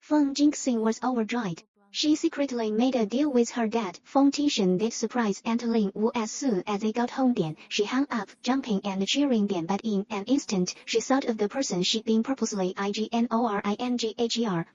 Feng Jingxing was overjoyed. She secretly made a deal with her dad. Feng Tingshen did surprise Aunt Lin Wu as soon as they got home. She hung up, jumping and cheering. But in an instant, she thought of the person she'd been purposely ignoring.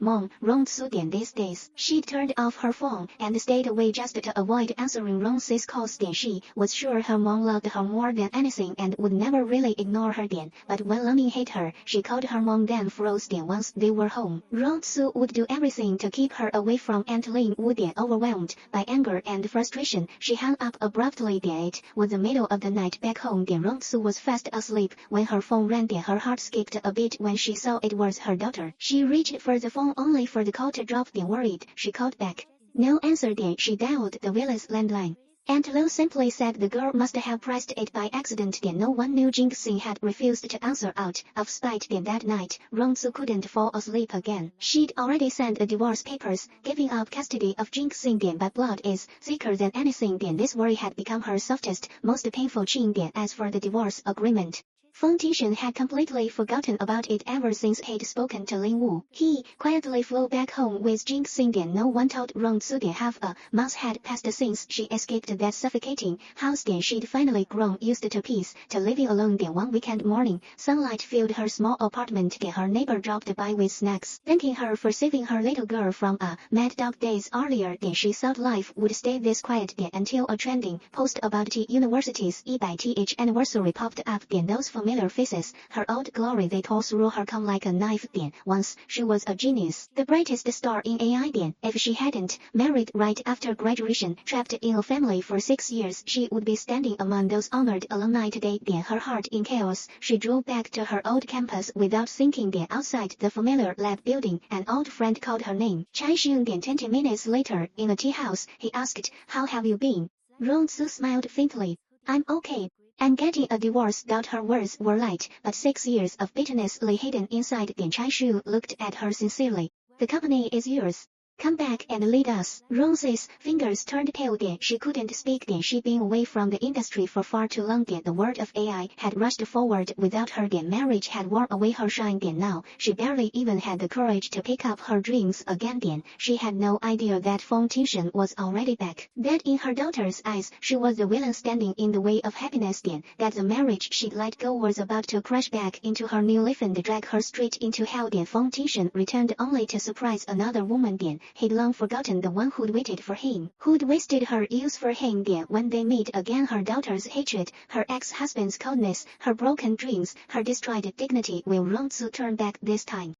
Mom, Rongsu. These days, she'd turned off her phone and stayed away just to avoid answering Rongsu's calls. She was sure her mom loved her more than anything and would never really ignore her. But when Longing hit her, she called her mom then froze. Once they were home, Rongsu would do everything to keep her away from Aunt Lin Wu. Overwhelmed by anger and frustration, she hung up abruptly. It was the middle of the night back home. Rongsu was fast asleep when her phone rang. Her heart skipped a bit when she saw it was her daughter. She reached for the phone only for the call to drop. Worried, she called back. No answer. She dialed the villa's landline. Aunt Lu simply said the girl must have pressed it by accident. No one knew Jingxing had refused to answer out of spite. That night, Rongsu couldn't fall asleep again. She'd already sent the divorce papers, giving up custody of Jingxing. But blood is thicker than anything. This worry had become her softest, most painful chain. As for the divorce agreement, Feng Tingshen had completely forgotten about it ever since he'd spoken to Lin Wu. He quietly flew back home with Jingxing. No one told Rongsu. Half a month had passed since she escaped that suffocating house. She'd finally grown used to peace, to living alone. One weekend morning, sunlight filled her small apartment. Her neighbor dropped by with snacks, thanking her for saving her little girl from a mad dog days earlier. She thought life would stay this quiet until a trending post about T University's EBITH anniversary popped up. Those familiar faces, her old glory, they tore through her come like a knife. Once, she was a genius, the brightest star in AI. If she hadn't married right after graduation, trapped in a family for 6 years, she would be standing among those honored alumni today. Her heart in chaos, she drove back to her old campus without thinking. Outside the familiar lab building, an old friend called her name. Chai Xun. 20 minutes later, in a tea house, he asked, "How have you been?" Rongsu smiled faintly. "I'm okay. I'm getting a divorce." Her words were light, but 6 years of bitterness lay hidden inside. Chai Xun looked at her sincerely. "The company is yours. Come back and lead us." Rongsu's fingers turned pale. She couldn't speak. She'd been away from the industry for far too long. The world of AI had rushed forward without her. Marriage had worn away her shine. Now, she barely even had the courage to pick up her dreams again. She had no idea that Feng Tingshen was already back. That in her daughter's eyes, she was the villain standing in the way of happiness. That the marriage she'd let go was about to crash back into her new life and drag her straight into hell. Feng Tingshen returned only to surprise another woman. He'd long forgotten the one who'd waited for him, who'd wasted her youth for him. When they meet again, her daughter's hatred, her ex-husband's coldness, her broken dreams, her destroyed dignity. Will Rongsu turn back this time?